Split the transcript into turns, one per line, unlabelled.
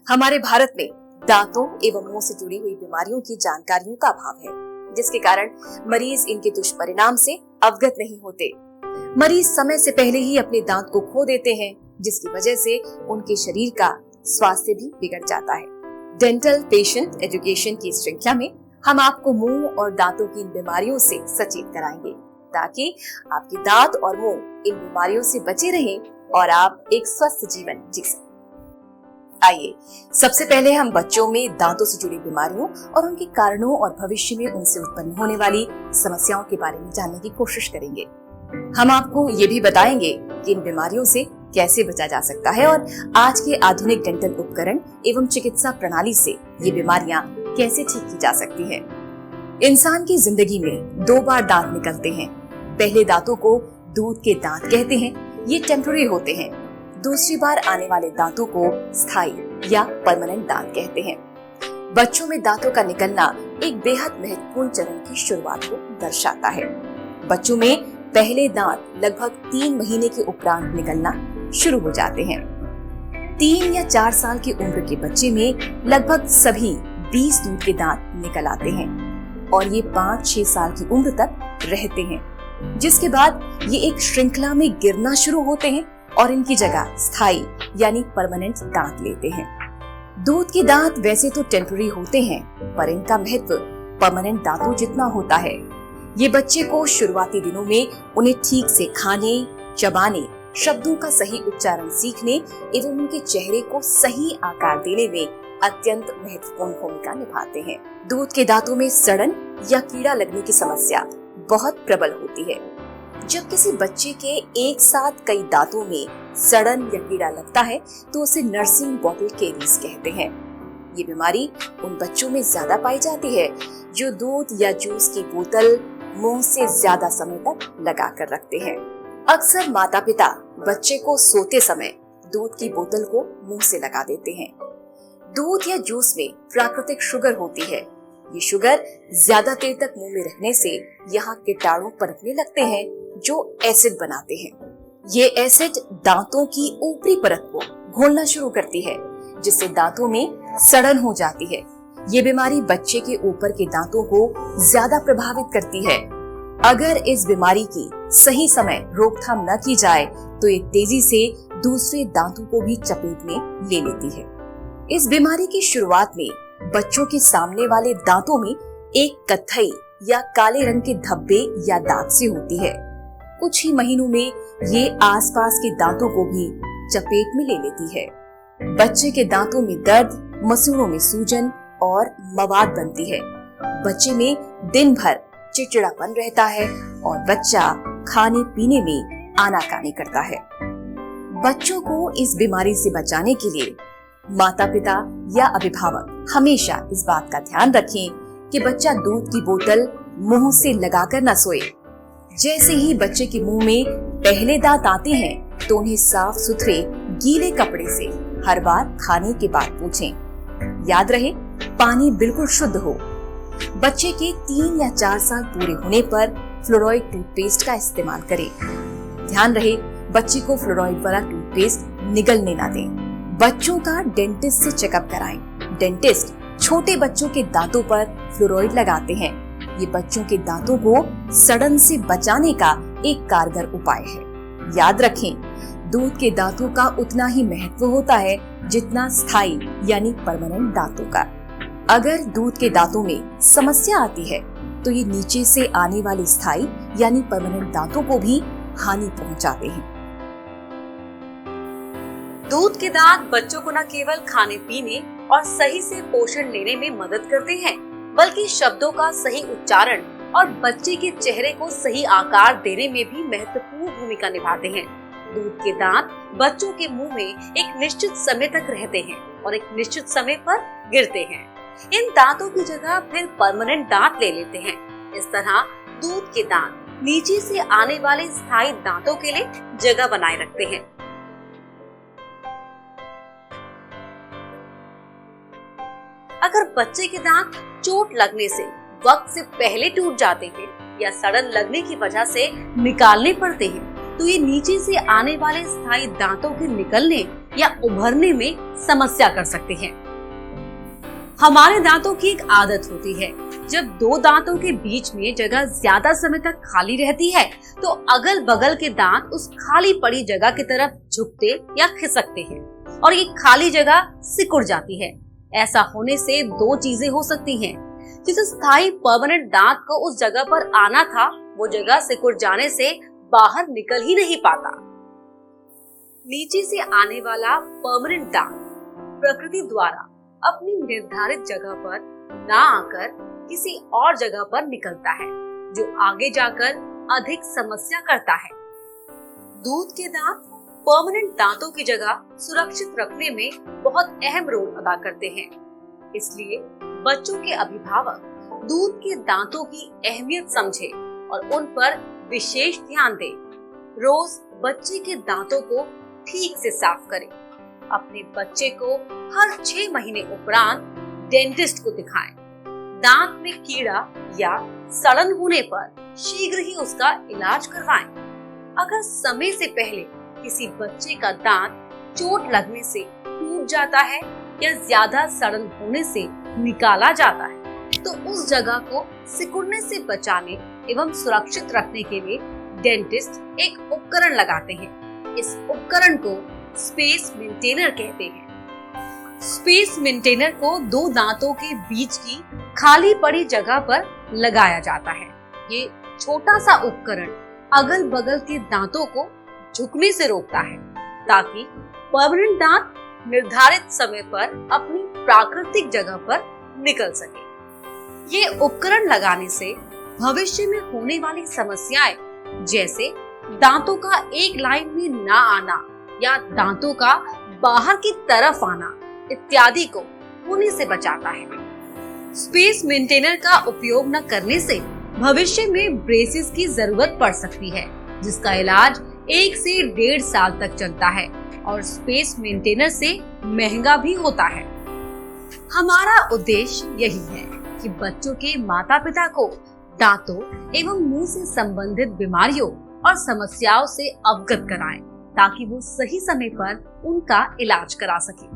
हमारे भारत में दांतों एवं मुंह से जुड़ी हुई बीमारियों की जानकारियों का अभाव है, जिसके कारण मरीज इनके दुष्परिणाम से अवगत नहीं होते। मरीज समय से पहले ही अपने दांत को खो देते हैं, जिसकी वजह से उनके शरीर का स्वास्थ्य भी बिगड़ जाता है। डेंटल पेशेंट एजुकेशन की श्रृंखला में हम आपको मुंह और दांतों की इन बीमारियों से सचेत कराएंगे, ताकि आपके दांत और मुंह इन बीमारियों से बचे रहें और आप एक स्वस्थ जीवन जी सकें। आइए सबसे पहले हम बच्चों में दांतों से जुड़ी बीमारियों और उनके कारणों और भविष्य में उनसे उत्पन्न होने वाली समस्याओं के बारे में जानने की कोशिश करेंगे। हम आपको ये भी बताएंगे कि इन बीमारियों से कैसे बचा जा सकता है और आज के आधुनिक डेंटल उपकरण एवं चिकित्सा प्रणाली से ये बीमारियां कैसे ठीक की जा सकती है। इंसान की जिंदगी में 2 बार दांत निकलते हैं। पहले दांतों को दूध के दांत कहते हैं, ये टेम्पररी होते हैं। दूसरी बार आने वाले दांतों को स्थायी या परमानेंट दांत कहते हैं। बच्चों में दांतों का निकलना एक बेहद महत्वपूर्ण चरण की शुरुआत को दर्शाता है। बच्चों में पहले दांत लगभग 3 महीने के उपरांत निकलना शुरू हो जाते हैं। 3 या 4 साल की उम्र के बच्चे में लगभग सभी 20 दूध के दांत निकल आते हैं और ये 5-6 साल की उम्र तक रहते हैं, जिसके बाद ये एक श्रृंखला में गिरना शुरू होते हैं और इनकी जगह स्थायी यानी परमानेंट दांत लेते हैं। दूध के दांत वैसे तो टेम्पररी होते हैं, पर इनका महत्व परमानेंट दांतों जितना होता है। ये बच्चे को शुरुआती दिनों में उन्हें ठीक से खाने, चबाने, शब्दों का सही उच्चारण सीखने एवं उनके चेहरे को सही आकार देने में अत्यंत महत्वपूर्ण भूमिका निभाते हैं। दूध के दांतों में सड़न या कीड़ा लगने की समस्या बहुत प्रबल होती है। जब किसी बच्चे के एक साथ कई दांतों में सड़न या कीड़ा लगता है तो उसे नर्सिंग बॉटल कैरीज कहते हैं। ये बीमारी उन बच्चों में ज्यादा पाई जाती है जो दूध या जूस की बोतल मुंह से ज्यादा समय तक लगा कर रखते हैं। अक्सर माता पिता बच्चे को सोते समय दूध की बोतल को मुंह से लगा देते हैं। दूध या जूस में प्राकृतिक शुगर होती है। ये शुगर ज्यादा देर तक मुंह में रहने से यहाँ कीटाणु पनपने लगते हैं जो एसिड बनाते हैं। ये एसिड दांतों की ऊपरी परत को घोलना शुरू करती है, जिससे दांतों में सड़न हो जाती है। ये बीमारी बच्चे के ऊपर के दांतों को ज्यादा प्रभावित करती है। अगर इस बीमारी की सही समय रोकथाम न की जाए तो ये तेजी से दूसरे दांतों को भी चपेट में ले लेती है। इस बीमारी की शुरुआत में बच्चों के सामने वाले दांतों में एक कत्थई या काले रंग के धब्बे या दाग से होती है। कुछ ही महीनों में ये आसपास के दांतों को भी चपेट में ले लेती है। बच्चे के दांतों में दर्द, मसूड़ों में सूजन और मवाद बनती है। बच्चे में दिन भर चिड़चिड़ापन रहता है और बच्चा खाने पीने में आनाकानी करता है। बच्चों को इस बीमारी से बचाने के लिए माता पिता या अभिभावक हमेशा इस बात का ध्यान रखें कि बच्चा दूध की बोतल मुंह से लगाकर न सोए। जैसे ही बच्चे के मुंह में पहले दांत आते हैं तो उन्हें साफ सुथरे गीले कपड़े से हर बार खाने के बाद पोंछें। याद रहे, पानी बिल्कुल शुद्ध हो। बच्चे के 3 या 4 साल पूरे होने पर फ्लोराइड टूथपेस्ट का इस्तेमाल करें। ध्यान रहे, बच्चे को फ्लोराइड वाला टूथपेस्ट निगलने ना दें। बच्चों का डेंटिस्ट से चेकअप कराएं। डेंटिस्ट छोटे बच्चों के दांतों पर फ्लोराइड लगाते हैं। ये बच्चों के दांतों को सड़न से बचाने का एक कारगर उपाय है। याद रखें, दूध के दांतों का उतना ही महत्व होता है जितना स्थायी यानी परमानेंट दांतों का। अगर दूध के दांतों में समस्या आती है तो ये नीचे से आने वाले स्थायी यानी परमानेंट दांतों को भी हानि पहुंचाते हैं।
दूध के दांत बच्चों को न केवल खाने पीने और सही से पोषण लेने में मदद करते हैं, बल्कि शब्दों का सही उच्चारण और बच्चे के चेहरे को सही आकार देने में भी महत्वपूर्ण भूमिका निभाते हैं। दूध के दांत बच्चों के मुंह में एक निश्चित समय तक रहते हैं और एक निश्चित समय पर गिरते हैं। इन दांतों की जगह फिर परमानेंट दांत ले लेते हैं। इस तरह दूध के दांत नीचे से आने वाले स्थायी दांतों के लिए जगह बनाए रखते हैं। अगर बच्चे के दांत चोट लगने से वक्त से पहले टूट जाते हैं या सड़न लगने की वजह से निकालने पड़ते हैं तो ये नीचे से आने वाले स्थायी दांतों के निकलने या उभरने में समस्या कर सकते हैं। हमारे दांतों की एक आदत होती है, जब दो दांतों के बीच में जगह ज्यादा समय तक खाली रहती है तो अगल बगल के दांत उस खाली पड़ी जगह की तरफ झुकते या खिसकते हैं और ये खाली जगह सिकुड़ जाती है। ऐसा होने से दो चीजें हो सकती हैं। जिस स्थायी परमानेंट दांत को उस जगह पर आना था, वो जगह सिकुड़ जाने से बाहर निकल ही नहीं पाता। नीचे से आने वाला परमानेंट दांत प्रकृति द्वारा अपनी निर्धारित जगह पर ना आकर किसी और जगह पर निकलता है, जो आगे जाकर अधिक समस्या करता है। दूध के दांत परमानेंट दांतों की जगह सुरक्षित रखने में बहुत अहम रोल अदा करते हैं। इसलिए बच्चों के अभिभावक दूध के दांतों की अहमियत समझे और उन पर विशेष ध्यान दें। रोज बच्चे के दांतों को ठीक से साफ करें। अपने बच्चे को हर 6 महीने उपरांत डेंटिस्ट को दिखाएं। दांत में कीड़ा या सड़न होने पर शीघ्र ही उसका इलाज करवाएं। अगर समय से पहले किसी बच्चे का दांत चोट लगने से टूट जाता है या ज्यादा सड़न होने से निकाला जाता है, तो उस जगह को सिकुड़ने से बचाने एवं सुरक्षित रखने के लिए डेंटिस्ट एक उपकरण लगाते हैं। इस उपकरण को स्पेस मेंटेनर कहते हैं। स्पेस मेंटेनर को दो दांतों के बीच की खाली पड़ी जगह पर लगाया जाता है। ये छोटा सा उपकरण अगल बगल के दांतों को झुकने से रोकता है, ताकि परमानेंट दांत निर्धारित समय पर अपनी प्राकृतिक जगह पर निकल सके। ये उपकरण लगाने से भविष्य में होने वाली समस्याएं, जैसे दांतों का एक लाइन में ना आना या दांतों का बाहर की तरफ आना इत्यादि को होने से बचाता है। स्पेस मेंटेनर का उपयोग न करने से भविष्य में ब्रेसेस की जरूरत पड़ सकती है, जिसका इलाज 1 से 1.5 साल तक चलता है और स्पेस मेंटेनर से महंगा भी होता है। हमारा उद्देश्य यही है कि बच्चों के माता पिता को दांतों एवं मुंह से संबंधित बीमारियों और समस्याओं से अवगत कराएं, ताकि वो सही समय पर उनका इलाज करा सके।